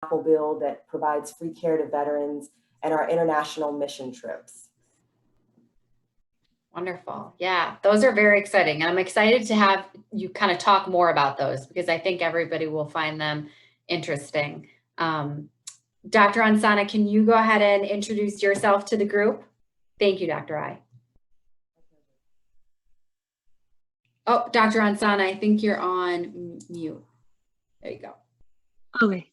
Apple bill that provides free care to veterans, and our international mission trips. Wonderful. Yeah, those are very exciting. And I'm excited to have you kind of talk more about those because I think everybody will find them interesting. Dr. Ansana, can you go ahead and introduce yourself to the group? Thank you, Dr. I. Oh, Dr. Ansana, I think you're on mute. There you go. Okay.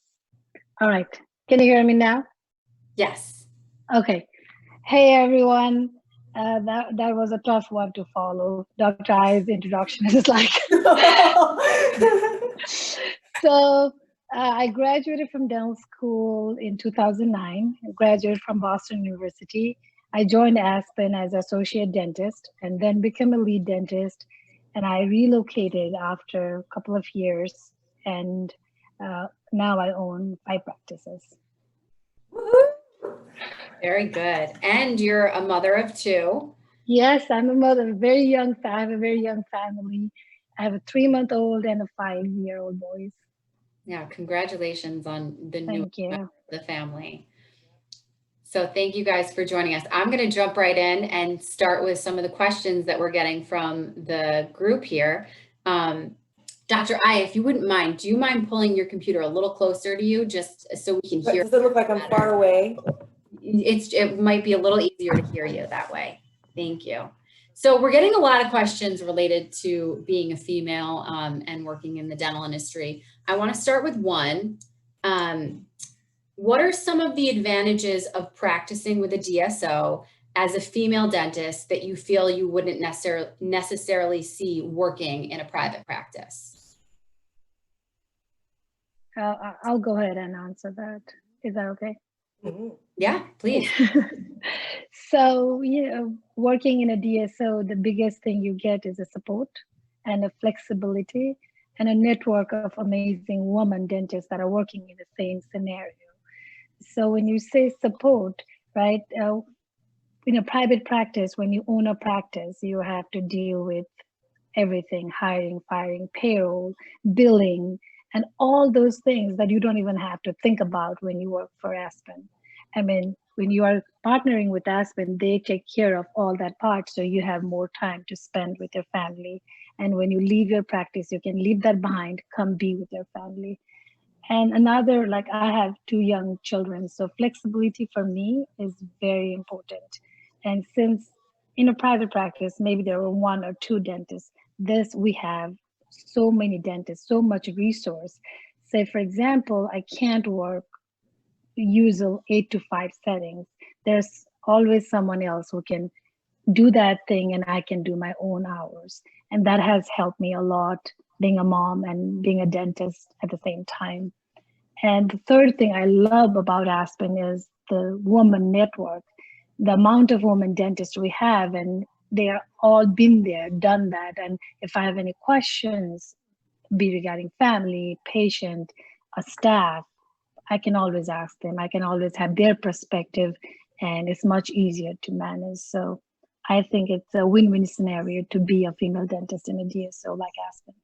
All right. Can you hear me now? Yes. Okay. Hey, everyone. That was a tough one to follow. Dr. I's introduction is like. So I graduated from dental school in 2009. I graduated from Boston University. I joined Aspen as associate dentist and then became a lead dentist. And I relocated after a couple of years. And now I own 5 practices. Very good. And you're a mother of 2. Yes, I'm a mother. I have a very young family. I have a 3-month-old and a 5-year-old boys. Yeah, congratulations on the new member of the family. So thank you guys for joining us. I'm going to jump right in and start with some of the questions that we're getting from the group here. Dr. I, if you wouldn't mind, do you mind pulling your computer a little closer to you just so we can hear? Does it look like I'm far away? It might be a little easier to hear you that way. Thank you. So we're getting a lot of questions related to being a female and working in the dental industry. I want to start with one. What are some of the advantages of practicing with a DSO as a female dentist that you feel you wouldn't necessarily see working in a private practice? I'll go ahead and answer that. Is that okay? Mm-hmm. Yeah, please. So, working in a DSO, the biggest thing you get is a support and a flexibility and a network of amazing women dentists that are working in the same scenario. So when you say support, right, in a private practice, when you own a practice, you have to deal with everything: hiring, firing, payroll, billing, and all those things that you don't even have to think about when you work for Aspen. I mean, when you are partnering with Aspen, they take care of all that part, so you have more time to spend with your family. And when you leave your practice, you can leave that behind, come be with your family. And another, like, I have 2 young children, so flexibility for me is very important. And since in a private practice, maybe there are 1 or 2 dentists, we have so many dentists, so much resource. Say, for example, I can't work usual 8 to 5 settings. There's always someone else who can do that thing, and I can do my own hours. And that has helped me a lot, being a mom and being a dentist at the same time. And the third thing I love about Aspen is the woman network, the amount of women dentists we have, and they are all been there, done that. And if I have any questions, be regarding family, patient, a staff, I can always ask them. I can always have their perspective, and it's much easier to manage. So I think it's a win-win scenario to be a female dentist in a DSO like Aspen.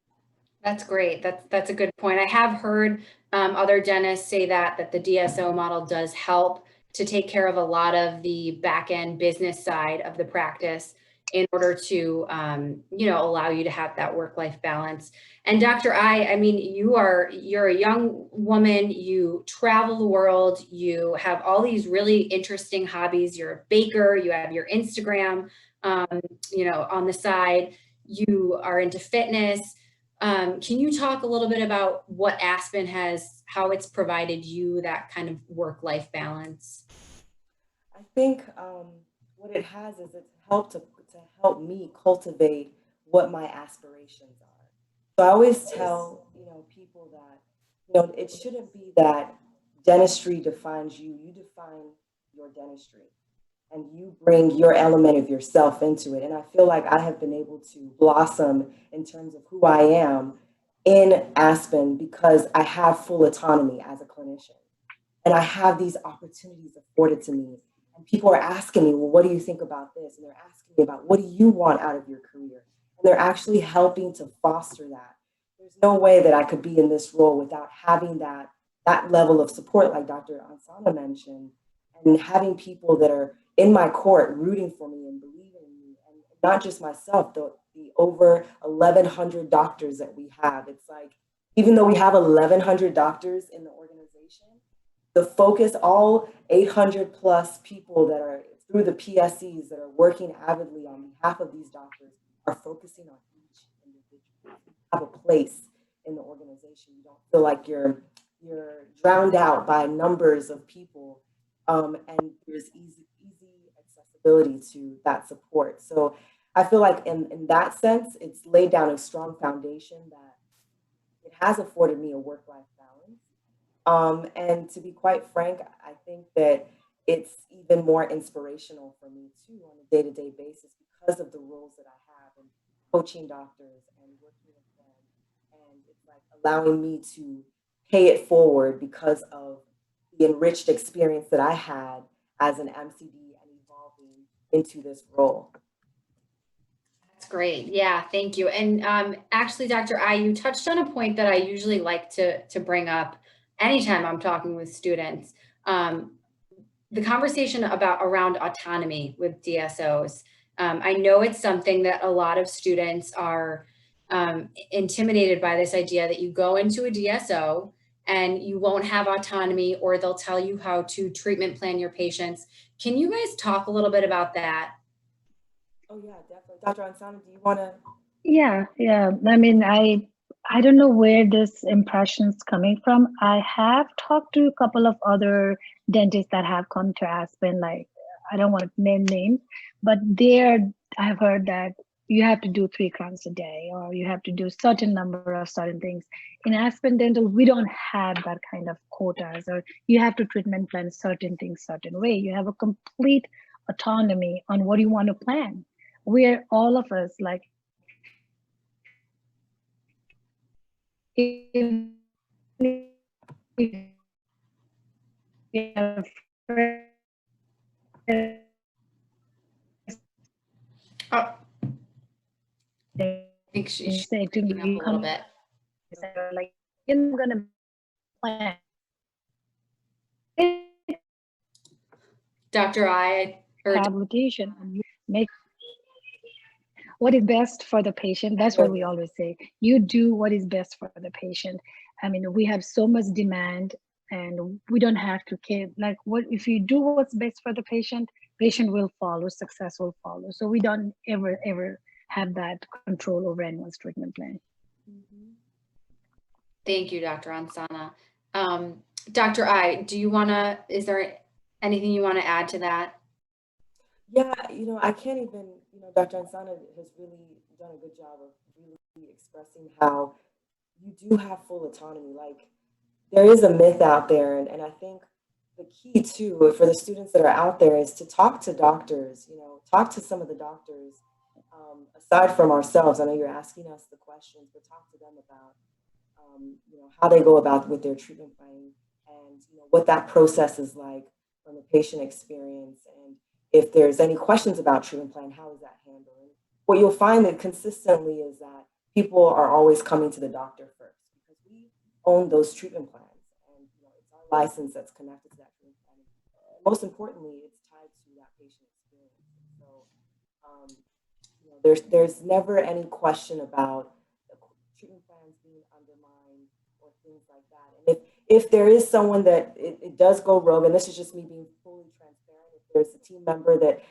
That's great. That's a good point. I have heard other dentists say that the DSO model does help to take care of a lot of the back end business side of the practice in order to allow you to have that work-life balance. And Dr. I mean, you're a young woman, you travel the world, you have all these really interesting hobbies. You're a baker, you have your Instagram, on the side, you are into fitness. Can you talk a little bit about what Aspen has, how it's provided you that kind of work-life balance? I think what it has is it's helped to help me cultivate what my aspirations are. So I always tell people that it shouldn't be that dentistry defines you. You define your dentistry, and you bring your element of yourself into it. And I feel like I have been able to blossom in terms of who I am in Aspen because I have full autonomy as a clinician. And I have these opportunities afforded to me. And people are asking me, well, what do you think about this? And they're asking me about, what do you want out of your career? And they're actually helping to foster that. There's no way that I could be in this role without having that that level of support, like Dr. Ansana mentioned, and having people that are in my court rooting for me and believing in me, and not just myself, the over 1,100 doctors that we have. It's like, even though we have 1,100 doctors in the organization, the focus, all 800 plus people that are through the PSCs that are working avidly on behalf of these doctors are focusing on each individual. You have a place in the organization. You don't feel like you're drowned out by numbers of people, and there's easy accessibility to that support. So I feel like in that sense, it's laid down a strong foundation that it has afforded me a work-life balance. And to be quite frank, I think that it's even more inspirational for me too on a day-to-day basis because of the roles that I have in coaching doctors and working with them. And it's like allowing me to pay it forward because of the enriched experience that I had as an MCD and evolving into this role. That's great. Yeah, thank you. And actually, Dr. I, you touched on a point that I usually like to bring up anytime I'm talking with students. The conversation around autonomy with DSOs. I know it's something that a lot of students are intimidated by, this idea that you go into a DSO and you won't have autonomy, or they'll tell you how to treatment plan your patients. Can you guys talk a little bit about that? Oh yeah, definitely. Dr. Ansana, do you want to? Yeah, yeah. I mean, I don't know where this impression's coming from. I have talked to a couple of other dentists that have come to Aspen, like, I don't want to name names, but I've heard that you have to do 3 crowns a day, or you have to do certain number of certain things. In Aspen Dental, we don't have that kind of quotas, or you have to treatment plan certain things certain way. You have a complete autonomy on what you want to plan. Where all of us, like, if you have Oh, I think she's say to picking up me, a little bit. like, you're gonna plan. Dr. I, or Rehabilitation and you make what is best for the patient. That's what we always say. You do what is best for the patient. I mean, we have so much demand, and we don't have to care. Like, what if you do what's best for the patient, patient will follow, success will follow. So we don't ever have that control over anyone's treatment plan. Thank you, Dr. Ansana. Dr. I, is there anything you want to add to that? Yeah, I can't even, Dr. Ansana has really done a good job of really expressing how you do have full autonomy. Like, there is a myth out there, and I think the key too for the students that are out there is to talk to doctors, talk to some of the doctors, aside from ourselves. I know you're asking us the questions, but talk to them about, how they go about with their treatment planning, and what that process is like from the patient experience, and if there's any questions about treatment plan, how is that handled? And what you'll find that consistently is that people are always coming to the doctor first because we own those treatment plans, and it's our license that's connected to that treatment plan. And most importantly, it's tied to that patient experience. So there's never any question about the treatment plans being undermined or things like that. And if there is someone that it does go rogue, and this is just me being fully transparent, if there's a team member that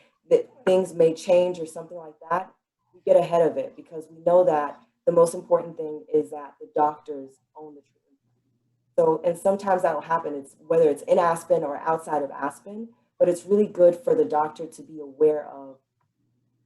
things may change or something like that, we get ahead of it because we know that the most important thing is that the doctors own the treatment plan. So, and sometimes that'll happen. It's whether it's in Aspen or outside of Aspen, but it's really good for the doctor to be aware of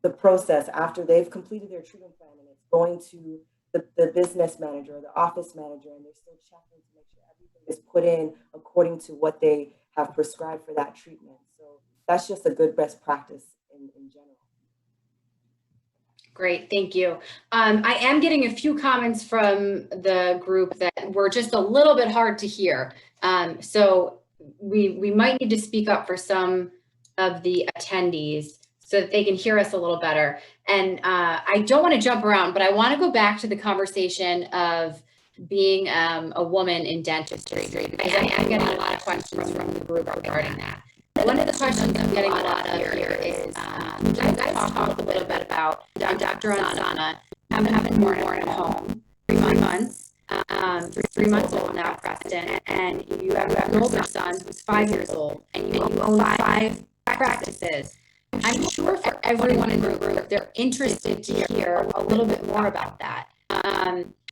the process after they've completed their treatment plan, and it's going to the business manager or the office manager, and they're still checking to make sure everything is put in according to what they have prescribed for that treatment. So that's just a good best practice in general. Great, thank you. I am getting a few comments from the group that were just a little bit hard to hear. So we might need to speak up for some of the attendees so that they can hear us a little better. And I don't want to jump around, but I want to go back to the conversation of being a woman in dentistry? Because I'm getting a lot of questions from the group regarding that. One of the questions I'm getting a lot of here is, you guys talked a little bit about Dr. Ansana having born at home, 3 months, 3 months old now, Preston, and you have an older son who's 5 years old, and you own 5 practices. I'm sure for everyone in the group, they're interested to hear a little bit more about that.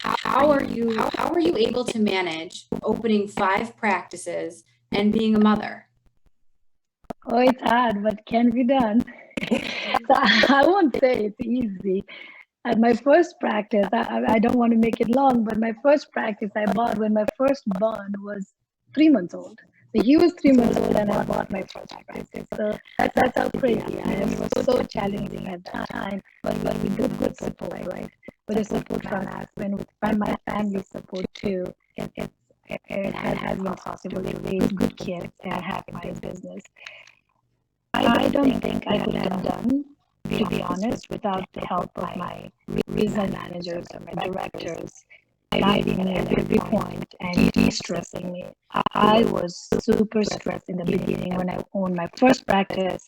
How are you able to manage opening 5 practices and being a mother? Oh, it's hard, but can be done. So I won't say it's easy. At my first practice, I don't want to make it long, but my first practice I bought when my firstborn was 3 months old. So he was 3 months old and I bought my first practice. So that's how crazy I am. It was so challenging at that time, but with good support, right? With the support from Aspen, with my family support too, it has been possible to raise good kids and have my business. I don't think I could have done, to be honest, without the help of my regional managers or my directors guiding me at every point and de-stressing me. I was super stressed in the beginning when I owned my first practice.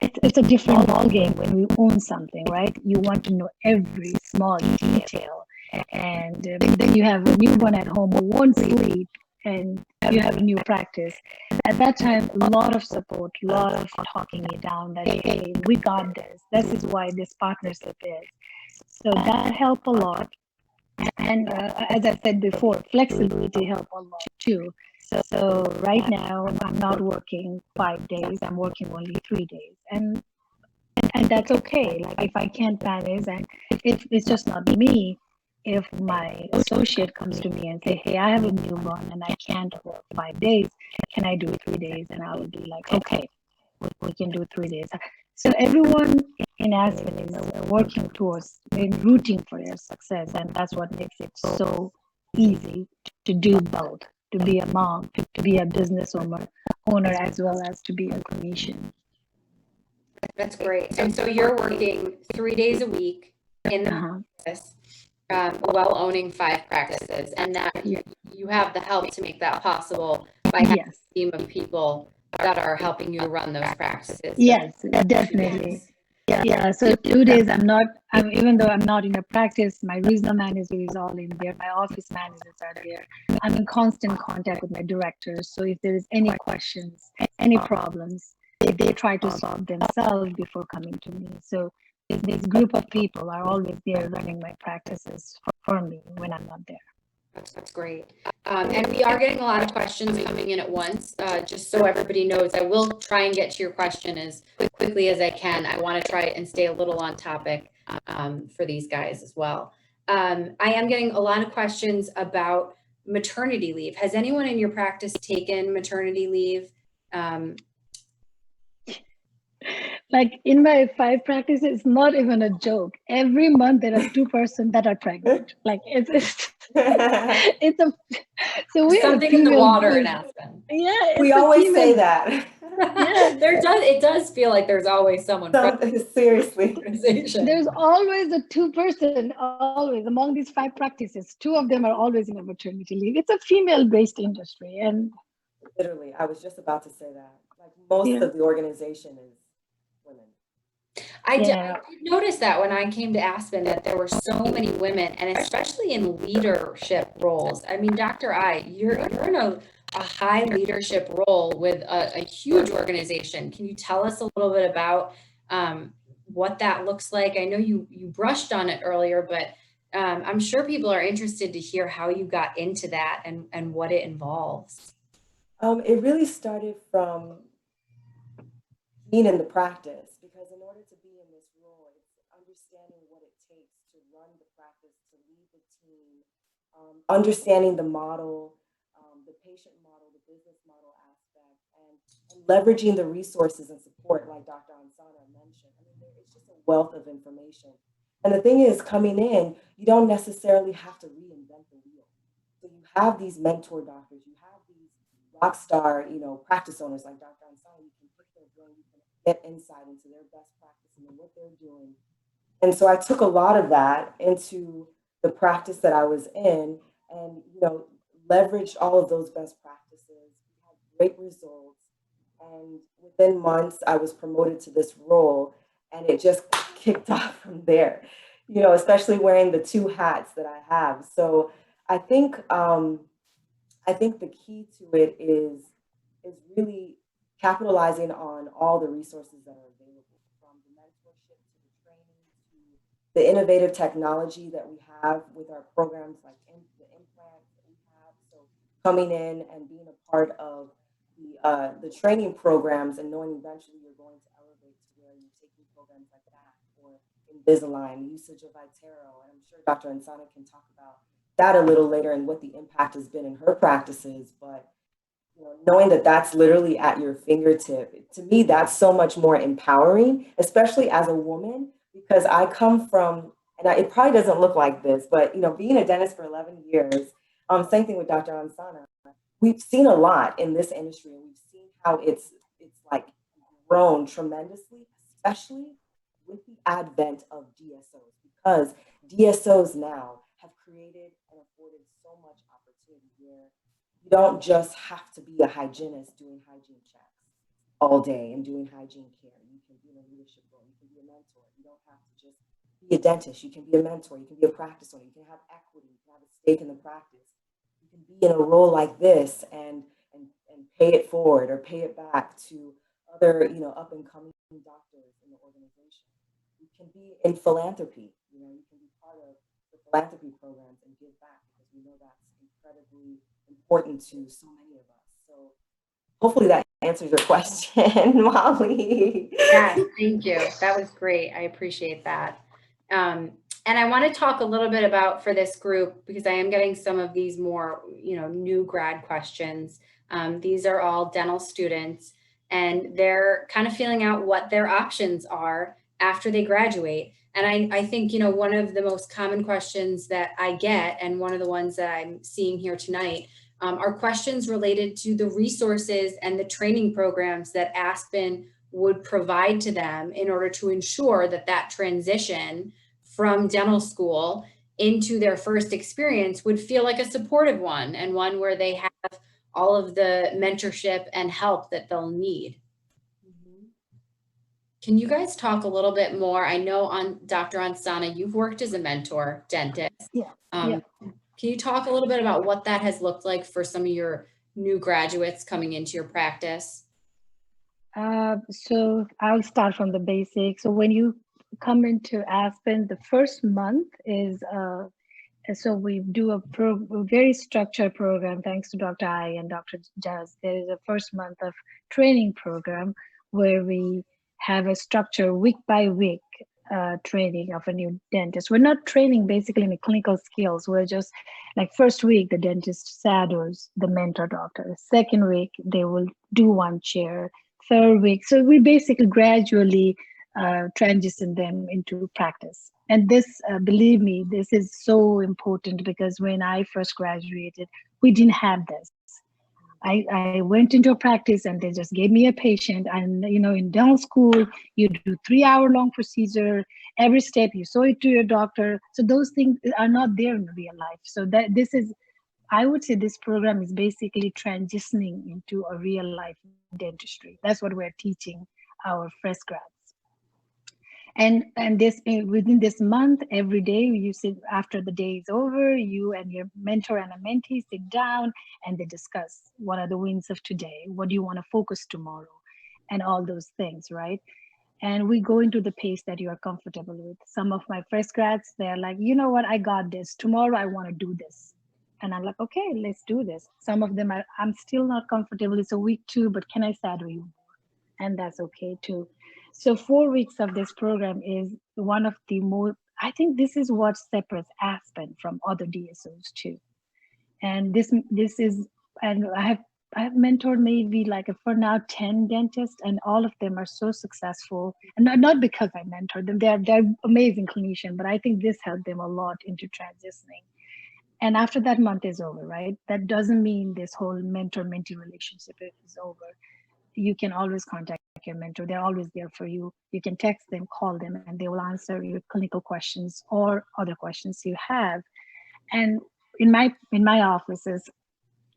It's a different ballgame when you own something, right? You want to know every small detail. And then you have a newborn at home who won't sleep, and you have a new practice. At that time, a lot of support, a lot of talking me down that, hey, we got this. This is why this partnership is. So that helped a lot. And as I said before, flexibility helped a lot too. So right now, I'm not working 5 days. I'm working only 3 days. And that's okay. Like if I can't manage, and if it's just not me, if my associate comes to me and say, hey, I have a newborn and I can't work 5 days, can I do 3 days? And I will be like, okay, we can do 3 days. So everyone in Aspen is working towards and rooting for your success, and that's what makes it so easy to do both, to be a mom, to be a business owner as well as to be a clinician. That's great. And so you're working 3 days a week in the office, while owning 5 practices, and that you have the help to make that possible by having a team of people that are helping you run those practices. Yes, definitely. Yeah, so 2 days even though I'm not in a practice, my regional manager is all in there, my office managers are there. I'm in constant contact with my directors. So if there is any questions, any problems, they try to solve themselves before coming to me. So this group of people are always there running my practices for me when I'm not there. That's great. And we are getting a lot of questions coming in at once. Just so everybody knows, I will try and get to your question as quickly as I can. I want to try and stay a little on topic for these guys as well. I am getting a lot of questions about maternity leave. Has anyone in your practice taken maternity leave? Like in my 5 practices, it's not even a joke. Every month there are 2 persons that are pregnant. Like it's a so we something in the water in Aspen. Yeah, we always say that. Yeah, it does feel like there's always someone. Seriously, there's always a 2 person. Always among these 5 practices, 2 of them are always in a maternity leave. It's a female-based industry, and literally, I was just about to say that. Like most of the organization is women. I did notice that when I came to Aspen that there were so many women, and especially in leadership roles. I mean, Dr. You're in a high leadership role with a huge organization. Can you tell us a little bit about what that looks like? I know you brushed on it earlier, but I'm sure people are interested to hear how you got into that and what it involves. It really started from being in the practice, because in order to be in this role, it's understanding what it takes to run the practice, to lead the team, understanding the model, the patient model, the business model aspect, and leveraging the resources and support like Dr. Ansana mentioned. I mean, it's just a wealth of information. And the thing is, coming in, you don't necessarily have to reinvent the wheel. So you have these mentor doctors, you have these rock star, practice owners like Dr. Ansana. You can pick their brain, you can get insight into their best practice and what they're doing. And so I took a lot of that into the practice that I was in, and, leveraged all of those best practices. We had great results. And within months, I was promoted to this role, and it just kicked off from there, especially wearing the two hats that I have. So I think, I think the key to it is really capitalizing on all the resources that are available, from the mentorship to the training to the innovative technology that we have with our programs, like the implants that we have. So coming in and being a part of the training programs and knowing eventually you're going to elevate to where you're taking programs like that, or Invisalign, usage of iTero. And I'm sure Dr. Ansana can talk about that a little later and what the impact has been in her practices. But knowing that that's literally at your fingertip, to me, that's so much more empowering, especially as a woman, because I come from, and it probably doesn't look like this, but being a dentist for 11 years, same thing with Dr. Ansana. We've seen a lot in this industry, and we've seen how it's like grown tremendously, especially with the advent of DSOs, because DSOs now have created and afforded so much opportunity where you don't just have to be a hygienist doing hygiene checks all day and doing hygiene care. You can be in a leadership role. You can be a mentor. You don't have to just be a dentist. You can be a mentor. You can be a practice owner. You can have equity. You can have a stake in the practice. You can be in a role like this and pay it forward or pay it back to other up and coming doctors in the organization. You can be in philanthropy. You can be part of the philanthropy programs and give back, because we know that's incredibly important to so many of us. So hopefully that answers your question, Molly. Yes, thank you. That was great. I appreciate that. And I want to talk a little bit about, for this group, because I am getting some of these more, new grad questions. These are all dental students, and they're kind of feeling out what their options are after they graduate. And I think, one of the most common questions that I get, and one of the ones that I'm seeing here tonight, are questions related to the resources and the training programs that Aspen would provide to them in order to ensure that that transition from dental school into their first experience would feel like a supportive one, and one where they have all of the mentorship and help that they'll need. Mhm. Can you guys talk a little bit more? I know, on Dr. Ansana, you've worked as a mentor dentist. Yeah. Yeah. Can you talk a little bit about what that has looked like for some of your new graduates coming into your practice? So I'll start from the basics. So when you come into Aspen, the first month is so we do a very structured program. Thanks to Dr. I and Dr. Jazz, there is a first month of training program where we have a structure week by week training of a new dentist. We're not training basically in the clinical skills. We're just like, first week the dentist shadows the mentor doctor. Second week they will do one chair. Third week, so we basically gradually transition them into practice. And this, believe me, this is so important, because when I first graduated, we didn't have this. I went into a practice and they just gave me a patient. And in dental school, you do 3-hour long procedure. Every step you show it to your doctor. So those things are not there in real life. So that this is, I would say, this program is basically transitioning into a real life dentistry. That's what we're teaching our fresh grads. And this, within this month, every day you sit, after the day is over, you and your mentor and a mentee sit down and they discuss, what are the wins of today, what do you want to focus tomorrow, and all those things, right? And we go into the pace that you are comfortable with. Some of my fresh grads, they're like, you know what, I got this, tomorrow I want to do this. And I'm like, okay, let's do this. Some of them are, I'm still not comfortable, it's a week 2, but can I shadow you? And that's okay too. So 4 weeks of this program is one of the more, I think this is what separates Aspen from other DSOs too. And this is, and I have mentored maybe like for now 10 dentists, and all of them are so successful. And not because I mentored them, they're amazing clinicians, but I think this helped them a lot into transitioning. And after that month is over, right? That doesn't mean this whole mentor-mentee relationship is over. You can always contact your mentor. They're always there for you. You can text them, call them, and they will answer your clinical questions or other questions you have. And in my offices,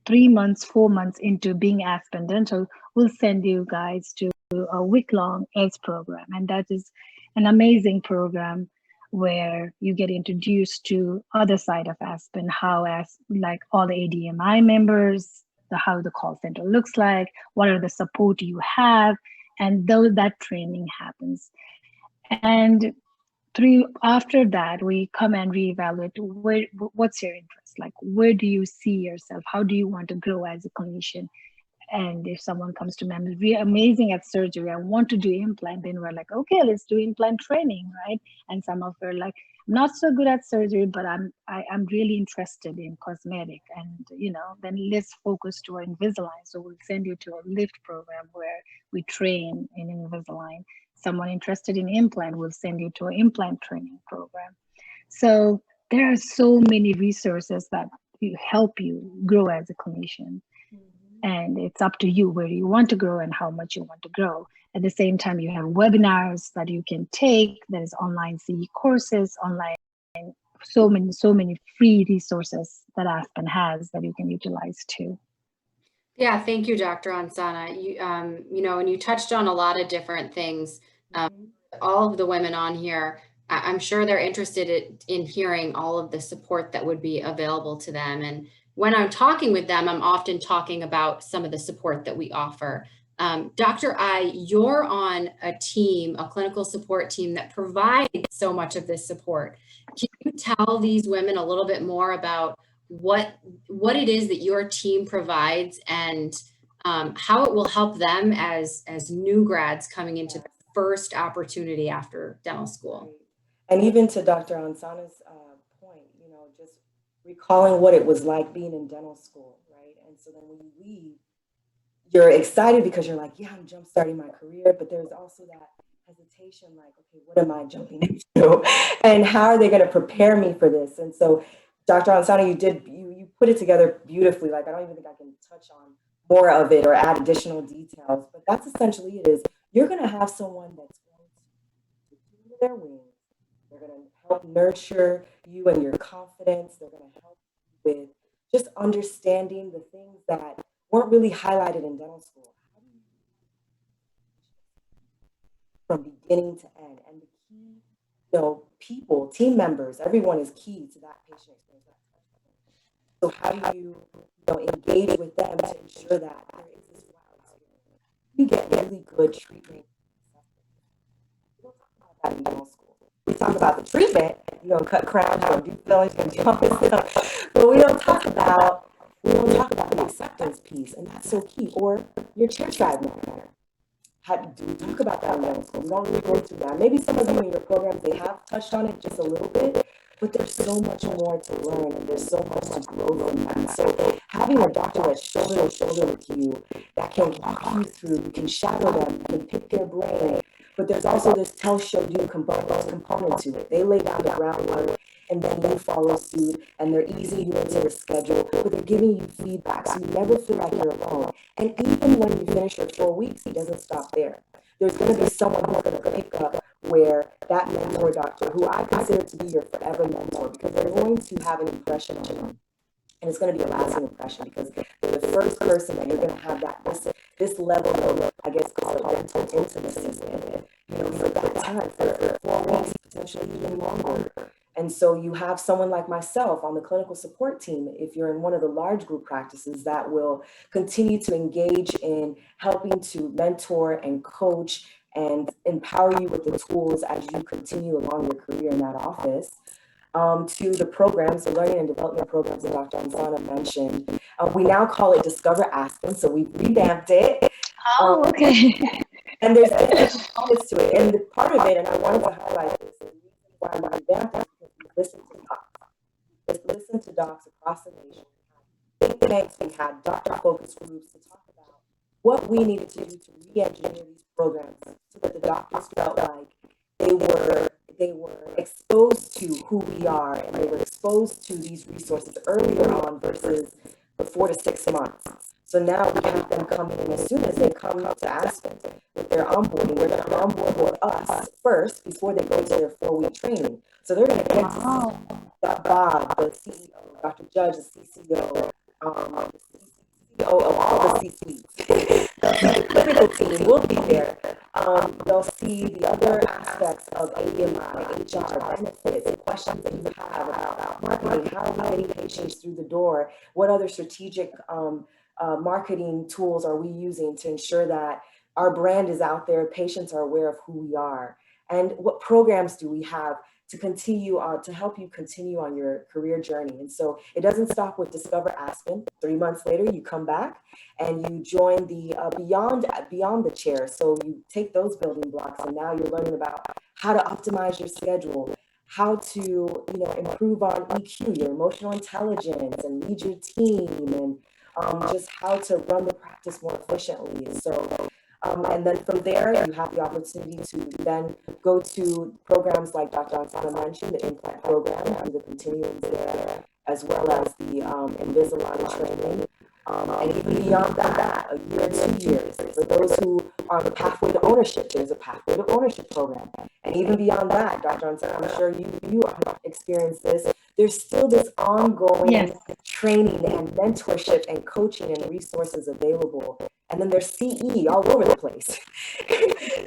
3 months, 4 months into being Aspen Dental, we'll send you guys to a week-long ELS program, and that is an amazing program where you get introduced to other side of Aspen, how as like all the ADMI members, how the call center looks like, what are the support you have, and though that training happens. And through after that, we come and reevaluate what's your interest, like where do you see yourself, how do you want to grow as a clinician. And if someone comes to me, I'm really amazing at surgery, I want to do implant, then we're like, okay, let's do implant training, right? And some of them are like, not so good at surgery, but I'm really interested in cosmetic, and then let's focus to Invisalign. So we'll send you to a lift program where we train in Invisalign. Someone interested in implant, will send you to an implant training program. So there are so many resources that help you grow as a clinician. And it's up to you where you want to grow and how much you want to grow. At the same time, you have webinars that you can take. There's online CE courses, online, so many free resources that Aspen has that you can utilize too. Yeah, thank you, Dr. Ansana. And you touched on a lot of different things. All of the women on here, I'm sure they're interested in hearing all of the support that would be available to them. And when I'm talking with them, I'm often talking about some of the support that we offer. Dr. I, you're on a team, a clinical support team that provides so much of this support. Can you tell these women a little bit more about what it is that your team provides and how it will help them as new grads coming into the first opportunity after dental school? And even to Dr. Ansana's point, just recalling what it was like being in dental school, right? And so then when you leave, you're excited because you're like, yeah, I'm jump starting my career, but there's also that hesitation, like, okay, what am I jumping into? And how are they going to prepare me for this? And so Dr. Ansana, you put it together beautifully. Like, I don't even think I can touch on more of it or add additional details, but that's essentially it is. You're going to have someone that's going to do their wings. They're going to help nurture you and your confidence. They're going to help you with just understanding the things that weren't really highlighted in dental school. From beginning to end. And the key, people, team members, everyone is key to that patient experience. So how do you, engage with them to ensure that there is this wow experience? You get really good treatment. We don't talk about that in dental school. We talk about the treatment. You're gonna cut crowns, you're gonna do fillings, you're gonna jump and stuff. But we don't talk about the acceptance piece, and that's so key. Or your chairside manner. Do we talk about that in dental school? We don't really go through that. Maybe some of you in your programs, they have touched on it just a little bit, but there's so much more to learn, and there's so much to grow from that. So having a doctor that's shoulder to shoulder with you, that can walk you through, you can shadow them, you can pick their brain, but there's also this tell, show, do component to it. They lay down the groundwork, and then you follow suit, and they're easing you into the schedule, but they're giving you feedback, so you never feel like you're alone. And even when you finish your 4 weeks, it doesn't stop there. There's going to be someone who's going to pick up where that mentor doctor, who I consider to be your forever mentor, because they're going to have an impression on you, and it's going to be a lasting impression, because they're the first person that you're going to have this level of, I guess, called dental intimacy with, for that time, for 4 weeks, potentially even longer. And so you have someone like myself on the clinical support team, if you're in one of the large group practices, that will continue to engage in helping to mentor and coach and empower you with the tools as you continue along your career in that office. To the programs, the learning and development programs that Dr. Ansana mentioned. We now call it Discover Aspen, so we've revamped it. Oh, okay. And there's different components to it. And the part of it, and I wanted to highlight this, the reason why we revamped it, because we listened to docs. Just listen to docs across the nation. Think tanks, we had doctor focus groups to talk about what we needed to do to re-engineer these programs so that the doctors felt like they were exposed to who we are, and they were exposed to these resources earlier on versus the 4 to 6 months. So now we have them coming in as soon as they come to Aspen with their onboarding. They're going to onboard with us first before they go to their 4-week training. So they're going to get to see Bob, the CEO, Dr. Judge, the CCO, the CEO of all the C-suites, the clinical team will be there. They'll see the other aspects of AMI, HR, benefits, questions that you have about marketing, how are we getting patients through the door, what other strategic marketing tools are we using to ensure that our brand is out there, patients are aware of who we are, and what programs do we have to continue to help you continue on your career journey. And so it doesn't stop with Discover Aspen. 3 months later, you come back and you join the beyond the chair. So you take those building blocks, and now you're learning about how to optimize your schedule, how to improve on EQ, your emotional intelligence, and lead your team, and just how to run the practice more efficiently. So and then from there, you have the opportunity to then go to programs like Dr. Ansana mentioned, the implant program, and the continuums there, as well as the Invisalign training. And even beyond that, a year, 2 years. For those who are on the pathway to ownership, there's a pathway to ownership program. And even beyond that, Dr. Ansana, I'm sure you experienced this. There's still this ongoing training and mentorship and coaching and resources available. And then there's CE all over the place,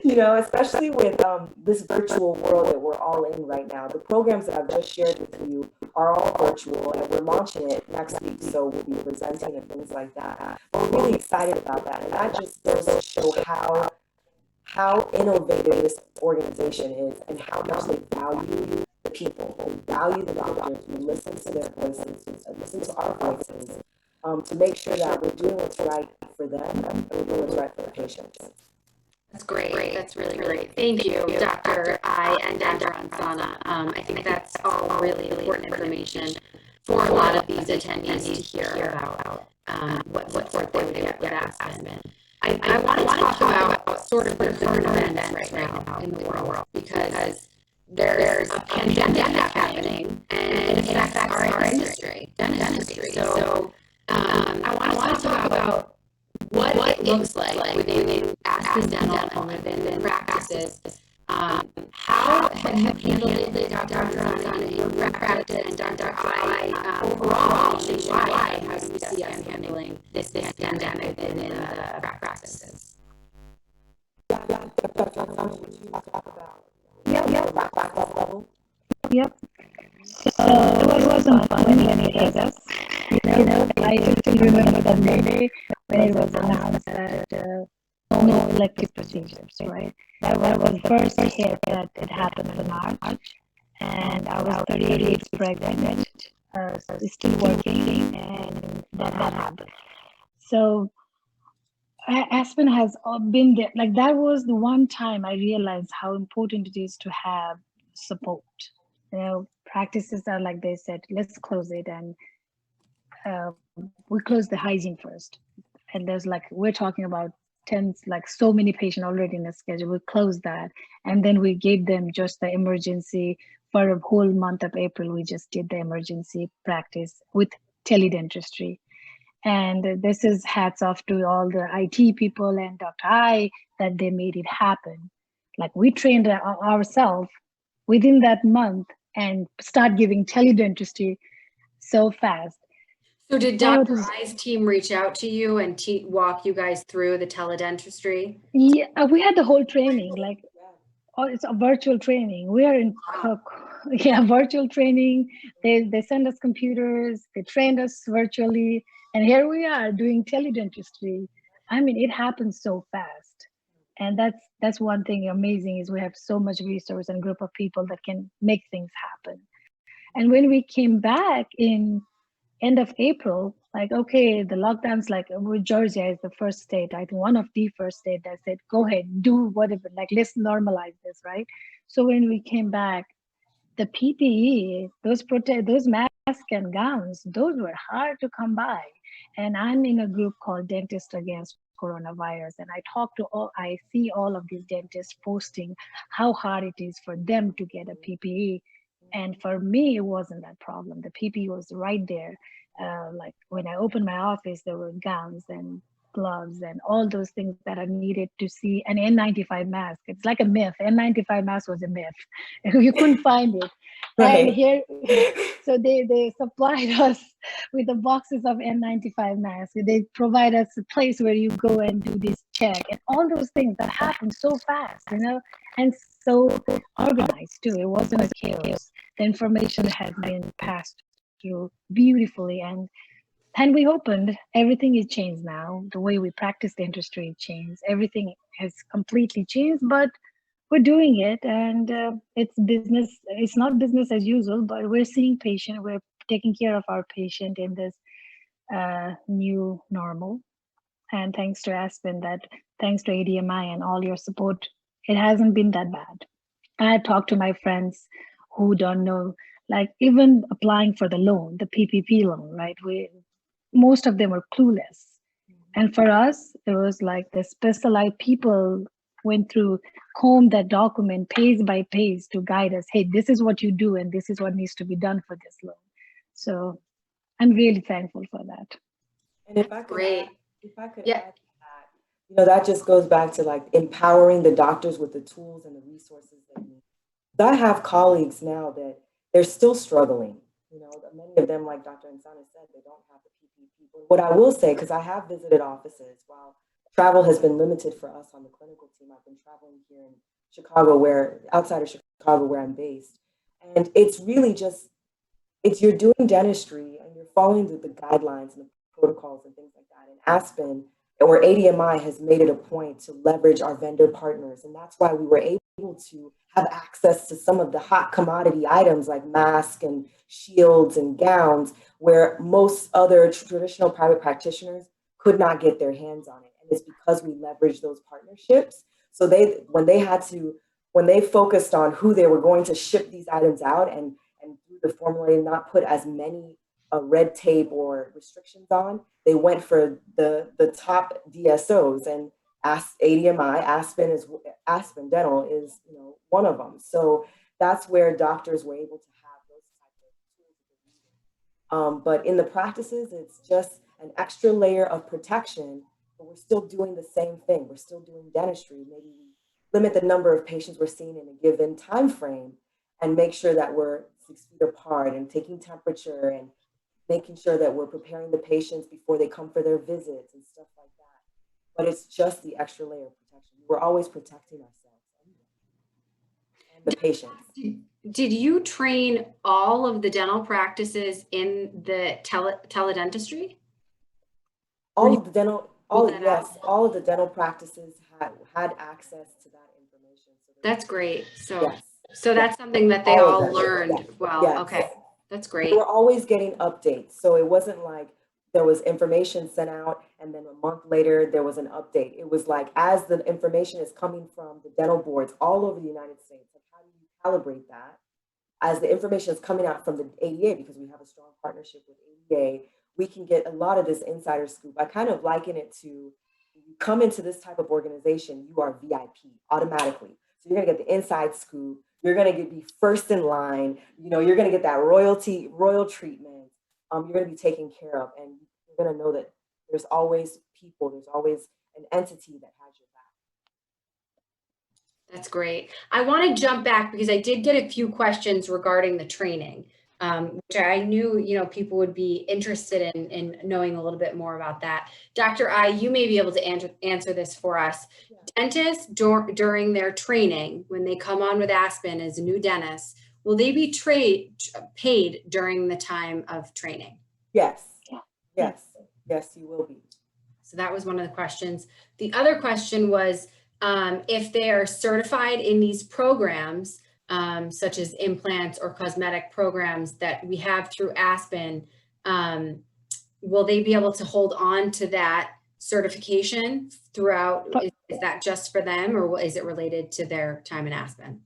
especially with this virtual world that we're all in right now. The programs that I've just shared with you are all virtual, and we're launching it next week. So we'll be presenting and things like that. But we're really excited about that. And that just goes to show how innovative this organization is and how much they value the people, we value the doctors, we listen to their voices, we listen to our voices, to make sure that we're doing what's right for them and we're doing what's right for the patients. That's great. That's really great. Thank you, Dr. I and Dr. Ansana. I think that's all really important information for a lot of these attendees to hear about what support they would get with Aspen. I want to talk about sort of the current events right now in the world, because there's a pandemic happening and it affects our industry, dentistry. So I want to talk about what it looks like within Aspen Dental and within practices. How have you handled it, Dr. Ansana, in your practice, and Dr. I overall nationwide? How do you see us handling this pandemic within the practices? Yep. So it wasn't fun when it hit us. I still remember the day when it was announced that no elective procedures, right? That was the first hit that it happened in March, and I was 38 weeks pregnant, still working, and that happened. So Aspen has been there. Like, that was the one time I realized how important it is to have support. Practices are, like they said, let's close it, and we close the hygiene first. And there's we're talking about tens, so many patients already in the schedule. We closed that, and then we gave them just the emergency for a whole month of April. We just did the emergency practice with teledentistry. And this is hats off to all the IT people and Dr. I that they made it happen. We trained ourselves within that month and start giving teledentistry so fast. So did Dr. I's team reach out to you and walk you guys through the teledentistry? Yeah, we had the whole training, it's a virtual training. We are in virtual training. They send us computers, they trained us virtually, and here we are doing teledentistry. I mean, it happens so fast. And that's one thing amazing, is we have so much resource and group of people that can make things happen. And when we came back in end of April, okay, the lockdowns, Georgia is the first state, I think one of the first state that said, go ahead, do whatever, let's normalize this, right? So when we came back, the PPE, those masks and gowns, those were hard to come by. And I'm in a group called Dentists Against Coronavirus, and I see all of these dentists posting how hard it is for them to get a PPE. And for me, it wasn't that problem. The PPE was right there. When I opened my office, there were gowns and gloves and all those things that are needed to see an N95 mask. It's like a myth. N95 mask was a myth. You couldn't find it. And Right. here, so they supplied us with the boxes of N95 masks. They provide us a place where you go and do this check, and all those things that happened so fast, and so organized too. It wasn't a chaos. The information has been passed through beautifully, and we opened. Everything is changed now. The way we practice dentistry changed. Everything has completely changed, but we're doing it, and it's business. It's not business as usual, but we're seeing patient. We're taking care of our patient in this new normal. And thanks to Aspen, thanks to ADMI and all your support, it hasn't been that bad. I talk to my friends who don't know, like even applying for the loan, the PPP loan, right? Most of them were clueless. And for us, it was like the specialized people went through, combed that document page by page to guide us. Hey, this is what you do, and this is what needs to be done for this loan. So I'm really thankful for that. And if I could Great. add, if I could Yeah. add to that, you know, that just goes back to like empowering the doctors with the tools and the resources they need. I have colleagues now that they're still struggling. You know, many of them, like Dr. Ansana said, they don't have the PPP. But what I will say, because I have visited offices, while travel has been limited for us on the clinical team, I've been traveling here in Chicago, where outside of Chicago, where I'm based, and it's really just you're doing dentistry and you're following the guidelines and the protocols and things like that. And Aspen or ADMI has made it a point to leverage our vendor partners. And that's why we were able to have access to some of the hot commodity items like masks and shields and gowns, where most other traditional private practitioners could not get their hands on it. And it's because we leveraged those partnerships. So when they focused on who they were going to ship these items out, and through the formula not put as many red tape or restrictions on, they went for the top DSOs, and ADMI, Aspen Dental is, you know, one of them. So that's where doctors were able to have those types of tools. But in the practices, it's just an extra layer of protection, but we're still doing the same thing. We're still doing dentistry. Maybe we limit the number of patients we're seeing in a given time frame and make sure that we're 6 feet apart and taking temperature and making sure that we're preparing the patients before they come for their visits and stuff like that. But it's just the extra layer of protection. We're always protecting ourselves and the patients. Did you train all of the dental practices in the teledentistry? All of the dental practices had access to that information. So that's great. So, yes. So that's something that they all learned. Yes. Well, yes. Okay, that's great. We were always getting updates. So it wasn't like there was information sent out and then a month later there was an update. It was like, as the information is coming from the dental boards all over the United States, like how do you calibrate that? As the information is coming out from the ADA, because we have a strong partnership with ADA, we can get a lot of this insider scoop. I kind of liken it to, you come into this type of organization, you are VIP automatically. So you're gonna get the inside scoop. You're gonna be first in line. You know, you're gonna get that royal treatment. You're gonna be taken care of, and you're gonna know that there's always people, there's always an entity that has your back. That's great. I want to jump back because I did get a few questions regarding the training, which I knew, you know, people would be interested in knowing a little bit more about that. Dr. I, you may be able to answer this for us. Yeah. Dentists during their training, when they come on with Aspen as a new dentist, will they be paid during the time of training? Yes. Yes. Yes, you will be. So that was one of the questions. The other question was, if they are certified in these programs, such as implants or cosmetic programs that we have through Aspen, will they be able to hold on to that certification throughout? Is that just for them, or is it related to their time in Aspen?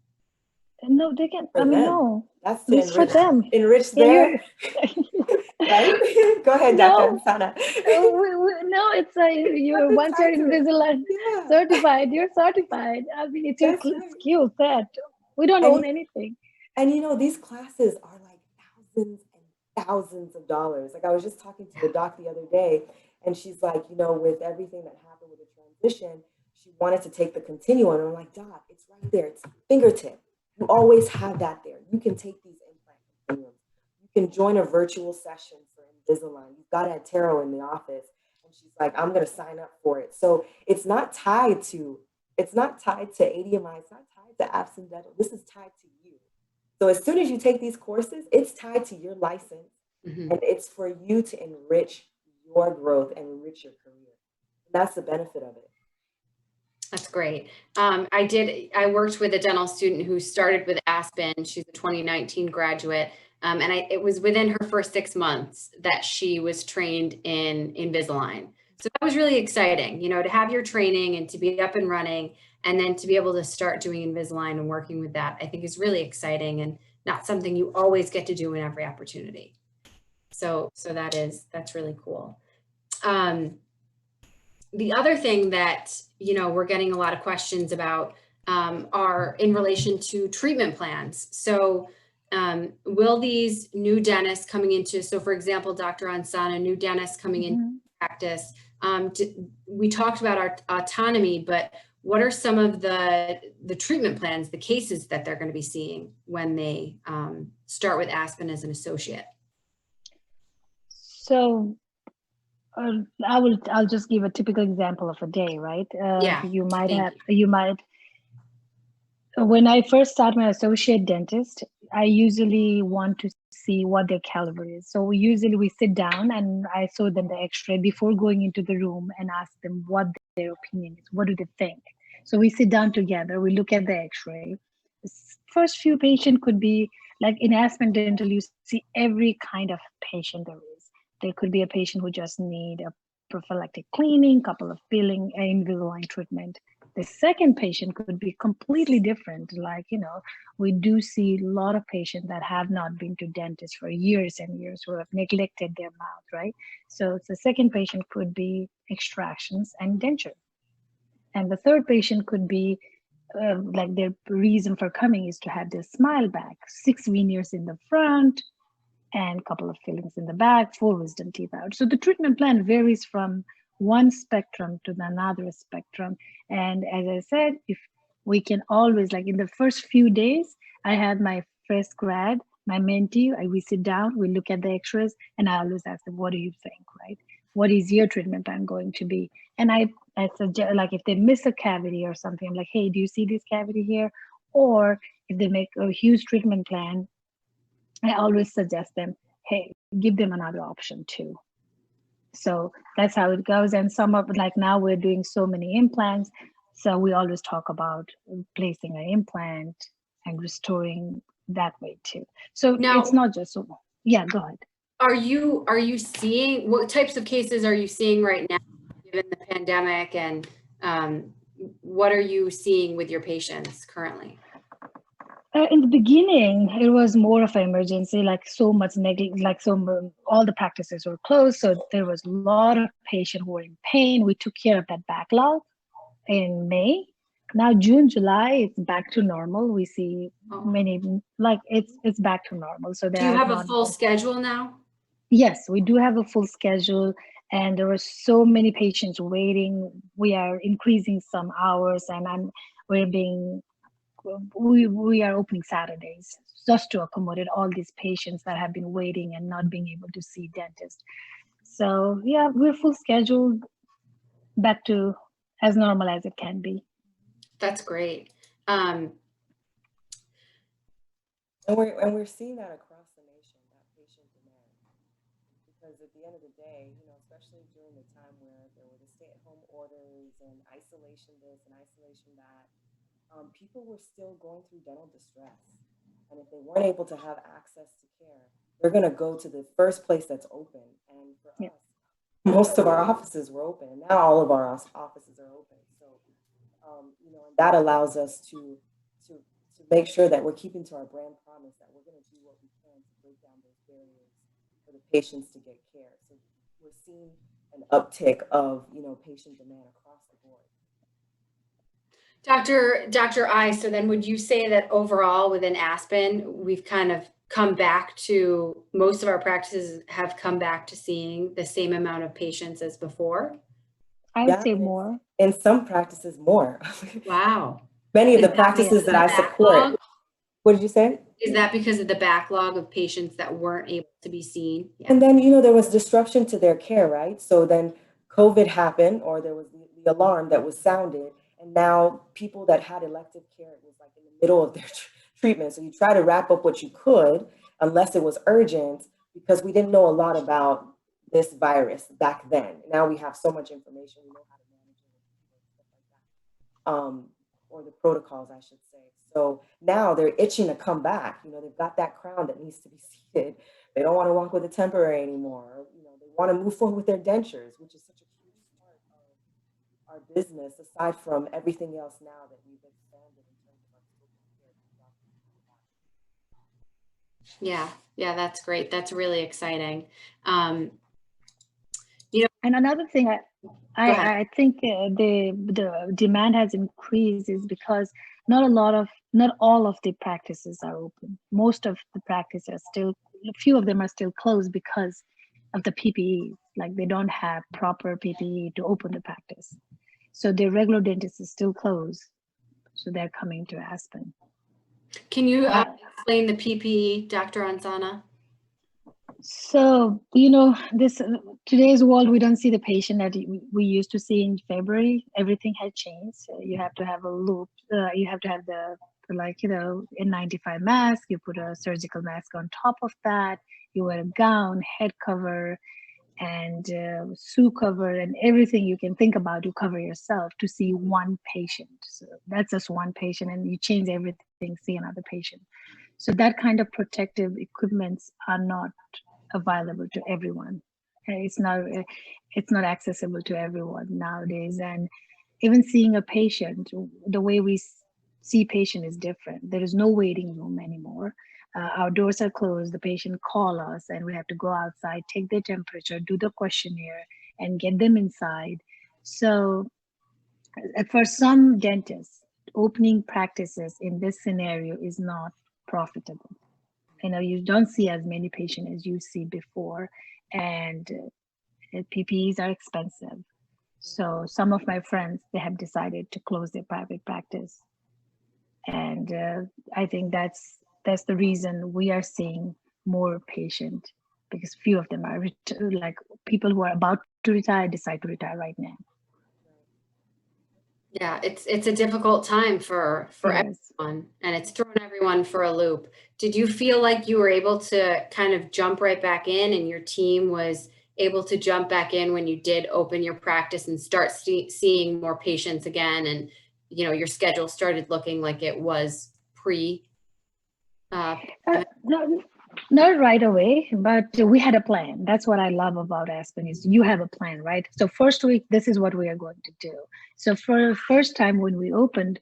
No, they can. I mean, no, that's it's for them. Enrich their. Right? Go ahead, Dr. Ansana. No, it's you're once you're Invisalign certified, you're certified. I mean, it's your skill set. We don't own anything. And you know, these classes are like thousands and thousands of dollars. Like, I was just talking to the doc the other day, and she's like, you know, with everything that happened with the transition, she wanted to take the continuum. And I'm like, doc, it's right there. It's fingertip. You always have that there. You can take these implants. can join a virtual session for Invisalign. You've got Antero in the office, and she's like, I'm going to sign up for it. So it's not tied to ADMI. It's not tied to Aspen Dental. This is tied to you. So as soon as you take these courses, it's tied to your license, and it's for you to enrich your growth and enrich your career. And that's the benefit of it. That's great. I worked with a dental student who started with Aspen. She's a 2019 graduate. And it was within her first 6 months that she was trained in Invisalign. So that was really exciting, you know, to have your training and to be up and running, and then to be able to start doing Invisalign and working with that, I think is really exciting and not something you always get to do in every opportunity. So that's really cool. The other thing that, you know, we're getting a lot of questions about are in relation to treatment plans. So will these new dentists coming into, so for example, Dr. Ansana, new dentists coming into practice, we talked about our autonomy, but what are some of the treatment plans, the cases that they're going to be seeing when they start with Aspen as an associate? So I'll just give a typical example of a day, right? Yeah. When I first start my associate dentist, I usually want to see what their caliber is. So we sit down and I show them the x-ray before going into the room and ask them what their opinion is. What do they think? So we sit down together, we look at the x-ray. The first few patients could be, like in Aspen Dental, you see every kind of patient there is. There could be a patient who just need a prophylactic cleaning, couple of peeling, Invisalign treatment. The second patient could be completely different. Like, you know, we do see a lot of patients that have not been to dentists for years and years, who have neglected their mouth, right? So the second patient could be extractions and denture. And the third patient could be like their reason for coming is to have their smile back, 6 veneers in the front, and a couple of fillings in the back, 4 wisdom teeth out. So the treatment plan varies from one spectrum to another spectrum. And as I said, if we can always, like in the first few days, I had my first grad, my mentee, we sit down, we look at the x-rays, and I always ask them, what do you think, right? What is your treatment plan going to be? And I suggest, like if they miss a cavity or something, I'm like, hey, do you see this cavity here? Or if they make a huge treatment plan, I always suggest them, hey, give them another option too. So that's how it goes. And some of, like now we're doing so many implants. So we always talk about placing an implant and restoring that way too. So now, it's not just, yeah, go ahead. Are you seeing, what types of cases are you seeing right now given the pandemic, and what are you seeing with your patients currently? In the beginning, it was more of an emergency, like so much all the practices were closed. So there was a lot of patients who were in pain. We took care of that backlog in May. Now, June, July, it's back to normal. We see many, like it's back to normal. So do you have a full schedule now? Yes, we do have a full schedule, and there were so many patients waiting. We are increasing some hours, and we are opening Saturdays just to accommodate all these patients that have been waiting and not being able to see dentists. So yeah, we're full scheduled, back to as normal as it can be. That's great. And we're seeing that across the nation, that patient demand. Because at the end of the day, you know, especially during the time where there were the stay-at-home orders and isolation this and isolation that, people were still going through dental distress. And if they weren't able to have access to care, they're going to go to the first place that's open. And for us, most of our offices were open. And now all of our offices are open. So, you know, and that allows us to make sure that we're keeping to our brand promise, that we're going to do what we can to break down those barriers for the patients to get care. So we're seeing an uptick of, you know, patient demand across the board. Dr. I, so then would you say that overall within Aspen, we've kind of come back to, most of our practices have come back to seeing the same amount of patients as before? I would say more. In some practices, more. Wow. Many of the practices that I support, What did you say? Is that because of the backlog of patients that weren't able to be seen? Yeah. And then, there was disruption to their care, right? So then COVID happened, or there was the alarm that was sounded, and now people that had elective care, it was like in the middle of their treatment. So you try to wrap up what you could, unless it was urgent, because we didn't know a lot about this virus back then. Now we have so much information, we know how to manage it, stuff like that. Or the protocols, I should say. So now they're itching to come back. They've got that crown that needs to be seated. They don't want to walk with a temporary anymore. They want to move forward with their dentures, which is such a huge part of our business, aside from everything else now that we've expanded in terms of our Yeah, that's great. That's really exciting. And another thing I think the demand has increased is because not all of the practices are open. Most of the practices are still, a few of them are still closed because of the PPE. Like they don't have proper PPE to open the practice. So the regular dentist is still closed. So they're coming to Aspen. Can you explain the PPE, Dr. Ansana? So, today's world, we don't see the patient that we used to see in February. Everything has changed. So you have to have a loop. You have to have N95 mask. You put a surgical mask on top of that. You wear a gown, head cover, and shoe cover, and everything you can think about, you cover yourself to see one patient. So that's just one patient, and you change everything, see another patient. So that kind of protective equipments are not available to everyone. It's not accessible to everyone nowadays. And even seeing a patient, the way we see patient is different. There is no waiting room anymore. Our doors are closed. The patient call us, and we have to go outside, take their temperature, do the questionnaire, and get them inside. So for some dentists, opening practices in this scenario is not profitable. You don't see as many patients as you see before, and PPEs are expensive. So some of my friends, they have decided to close their private practice. And I think that's the reason we are seeing more patients, because few of them are like people who are about to retire decide to retire right now. Yeah, it's a difficult time for everyone, and it's thrown everyone for a loop. Did you feel like you were able to kind of jump right back in, and your team was able to jump back in when you did open your practice and start seeing more patients again, and your schedule started looking like it was pre? Not right away, but we had a plan. That's what I love about Aspen is you have a plan, right? So first week, this is what we are going to do. So for the first time when we opened,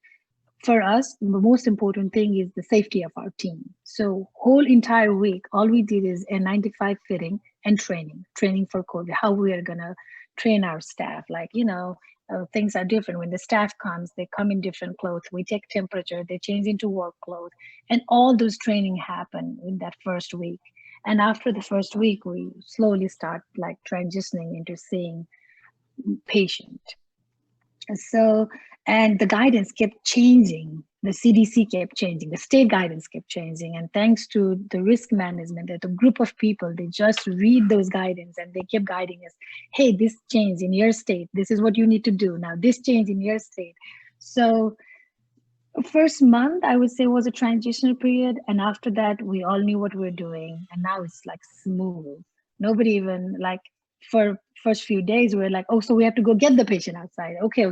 for us, the most important thing is the safety of our team. So whole entire week, all we did is N95 fitting and training for COVID, how we are gonna train our staff. Like, things are different. When the staff comes, they come in different clothes. We take temperature, they change into work clothes. And all those training happen in that first week. And after the first week, we slowly start like transitioning into seeing patient. So, and the guidance kept changing. The CDC kept changing. The state guidance kept changing. And thanks to the risk management, that a group of people, they just read those guidance and they kept guiding us. Hey, this changed in your state. This is what you need to do. Now this changed in your state. So first month, I would say, was a transitional period. And after that, we all knew what we were doing. And now it's like smooth. Nobody even like for first few days, we were like, oh, so we have to go get the patient outside. Okay.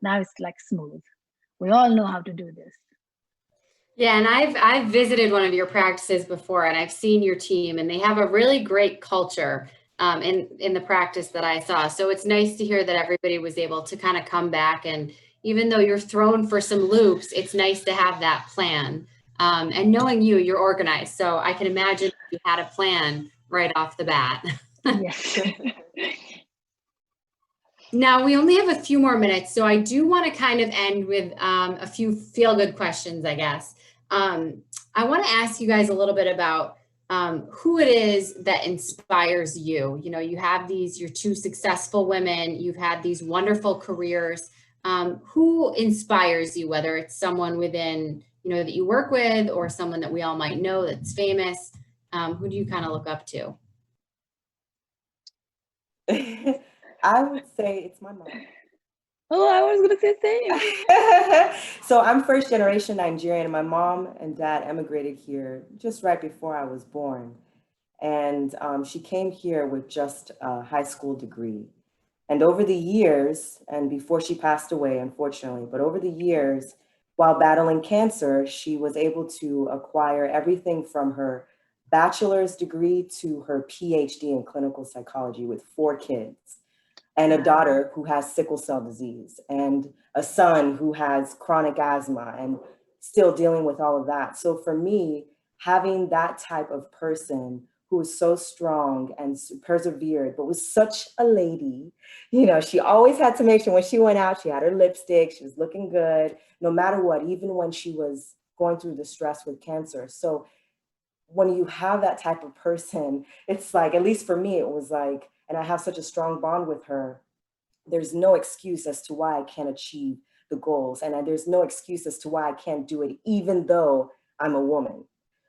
Now it's like smooth. We all know how to do this. Yeah, and I've visited one of your practices before, and I've seen your team, and they have a really great culture in the practice that I saw. So it's nice to hear that everybody was able to kind of come back, and even though you're thrown for some loops, it's nice to have that plan. And knowing you're organized, so I can imagine you had a plan right off the bat. Yes. Now, we only have a few more minutes, so I do want to kind of end with a few feel-good questions, I guess. I want to ask you guys a little bit about who it is that inspires you. You have you're two successful women, you've had these wonderful careers. Who inspires you, whether it's someone within, that you work with, or someone that we all might know that's famous? Who do you kind of look up to? I would say it's my mom. Oh, I was gonna say same. So I'm first generation Nigerian. My mom and dad emigrated here just right before I was born. And she came here with just a high school degree. And over the years, and before she passed away, unfortunately, but over the years, while battling cancer, she was able to acquire everything from her bachelor's degree to her PhD in clinical psychology with 4 kids, and a daughter who has sickle cell disease, and a son who has chronic asthma, and still dealing with all of that. So for me, having that type of person who was so strong and persevered, but was such a lady, she always had to make sure when she went out, she had her lipstick, she was looking good, no matter what, even when she was going through the stress with cancer. So when you have that type of person, it's like, at least for me, it was like, and I have such a strong bond with her, there's no excuse as to why I can't achieve the goals. And there's no excuse as to why I can't do it, even though I'm a woman.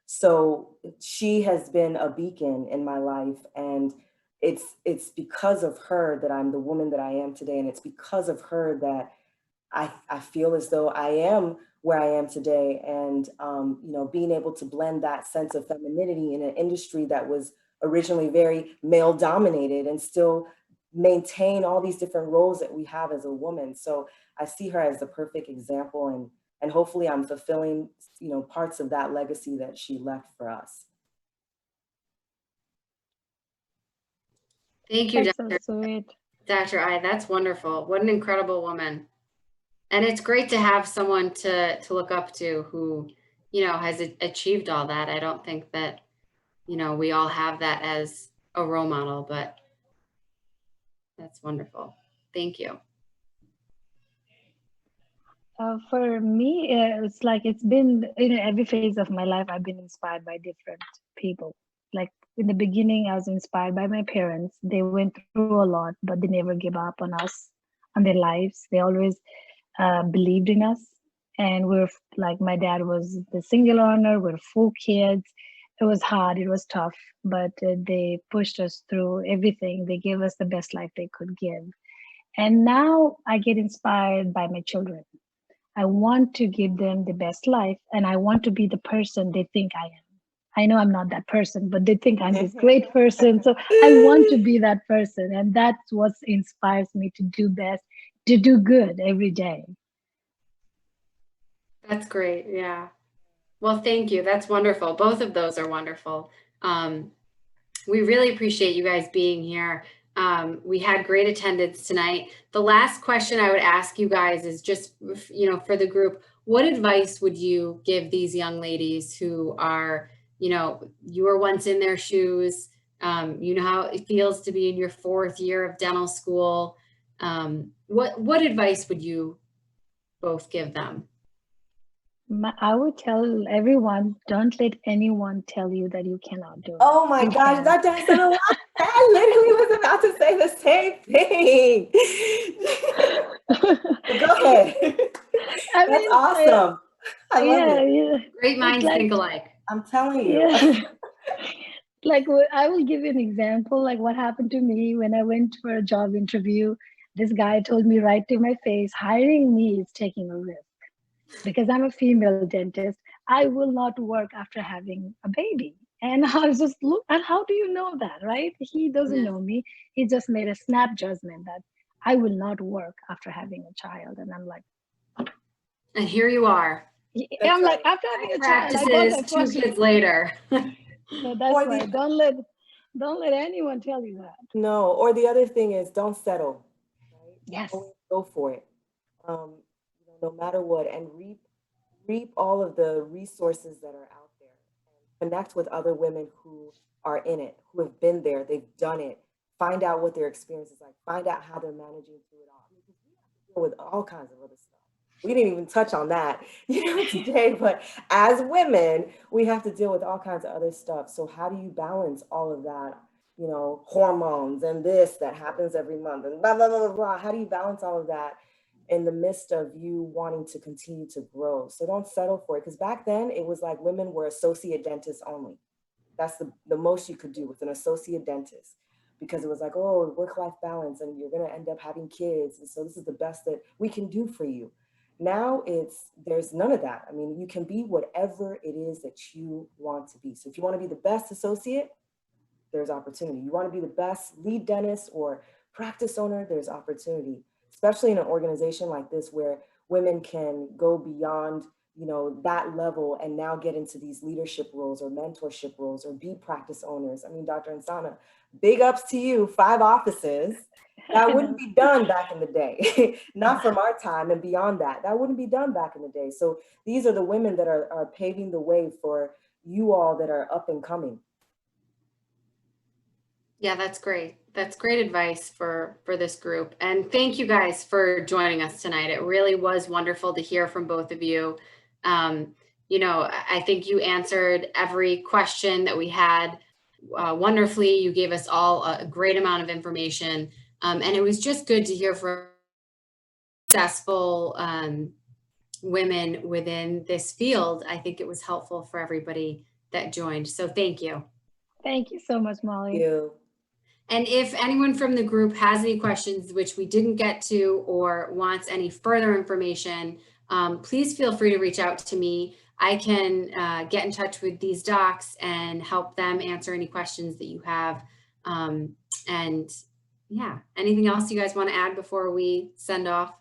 So she has been a beacon in my life. And it's because of her that I'm the woman that I am today. And it's because of her that I feel as though I am where I am today. And, being able to blend that sense of femininity in an industry that was originally very male dominated and still maintain all these different roles that we have as a woman. So I see her as the perfect example, and hopefully I'm fulfilling, parts of that legacy that she left for us. Thank you, That's so sweet. Dr. I. That's wonderful. What an incredible woman. And it's great to have someone to look up to who, has achieved all that. I don't think that, we all have that as a role model, but that's wonderful. Thank you. For me, it's like it's been in every phase of my life, I've been inspired by different people. Like in the beginning, I was inspired by my parents. They went through a lot, but they never gave up on us, on their lives. They always believed in us. And we're like, my dad was the single owner, we're 4 kids. It was hard, it was tough, but they pushed us through everything. They gave us the best life they could give. And now I get inspired by my children. I want to give them the best life, and I want to be the person they think I am. I know I'm not that person, but they think I'm this great person. So I want to be that person. And that's what inspires me to do best, to do good every day. That's great. Yeah. Well, thank you. That's wonderful. Both of those are wonderful. We really appreciate you guys being here. We had great attendance tonight. The last question I would ask you guys is just, for the group, what advice would you give these young ladies who are, you were once in their shoes, you know how it feels to be in your 4th year of dental school. What advice would you both give them? I would tell everyone, don't let anyone tell you that you cannot do it. Oh my You gosh, can. that said a lot. I literally was about to say the same thing. Go ahead. That's awesome. I love it. Yeah. Great minds think alike. I'm telling you. Yeah. Like, I will give you an example, like what happened to me when I went for a job interview. This guy told me right to my face, hiring me is taking a risk. Because I'm a female dentist, I will not work after having a baby. And I was just, look, and how do you know that, right? He doesn't know me. He just made a snap judgment that I will not work after having a child. And I'm like, and here you are. I'm like, after having a child, I got my 2 kids later. So that's why don't let anyone tell you that. No, or the other thing is don't settle. Right? Yes. Always go for it. No matter what, and reap all of the resources that are out there. And connect with other women who are in it, who have been there, they've done it. Find out what their experience is like. Find out how they're managing through it all. Because we have to deal with all kinds of other stuff. We didn't even touch on that, today. But as women, we have to deal with all kinds of other stuff. So how do you balance all of that? Hormones and this that happens every month and blah, blah, blah, blah, blah. How do you balance all of that in the midst of you wanting to continue to grow. So don't settle for it. Because back then it was like women were associate dentists only. That's the most you could do with an associate dentist, because it was like, oh, work-life balance, and you're going to end up having kids. And so this is the best that we can do for you. Now there's none of that. I mean, you can be whatever it is that you want to be. So if you want to be the best associate, there's opportunity. You want to be the best lead dentist or practice owner, there's opportunity, especially in an organization like this where women can go beyond, that level and now get into these leadership roles or mentorship roles or be practice owners. I mean, Dr. Ansana, big ups to you, 5 offices. That wouldn't be done back in the day, not from our time and beyond that. That wouldn't be done back in the day. So these are the women that are paving the way for you all that are up and coming. Yeah, that's great. That's great advice for this group. And thank you guys for joining us tonight. It really was wonderful to hear from both of you. I think you answered every question that we had wonderfully. You gave us all a great amount of information. And it was just good to hear from successful women within this field. I think it was helpful for everybody that joined. So thank you. Thank you so much, Molly. Thank you. And if anyone from the group has any questions which we didn't get to or wants any further information, please feel free to reach out to me. I can get in touch with these docs and help them answer any questions that you have. And yeah, anything else you guys want to add before we send off?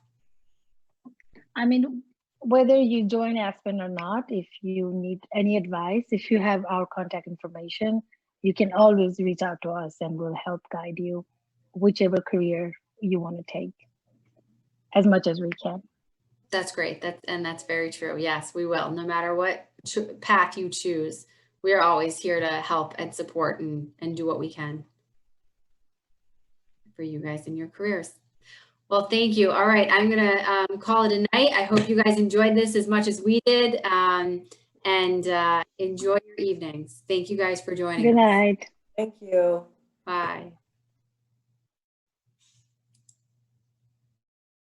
I mean, whether you join Aspen or not, if you need any advice, if you have our contact information, you can always reach out to us and we'll help guide you whichever career you want to take as much as we can. That's great. That's very true. Yes, we will. No matter what path you choose, we are always here to help and support and do what we can for you guys in your careers. Well, thank you. All right, I'm gonna call it a night. I hope you guys enjoyed this as much as we did, and enjoy your evenings. Thank you guys for joining us. Good night. Thank you. Bye.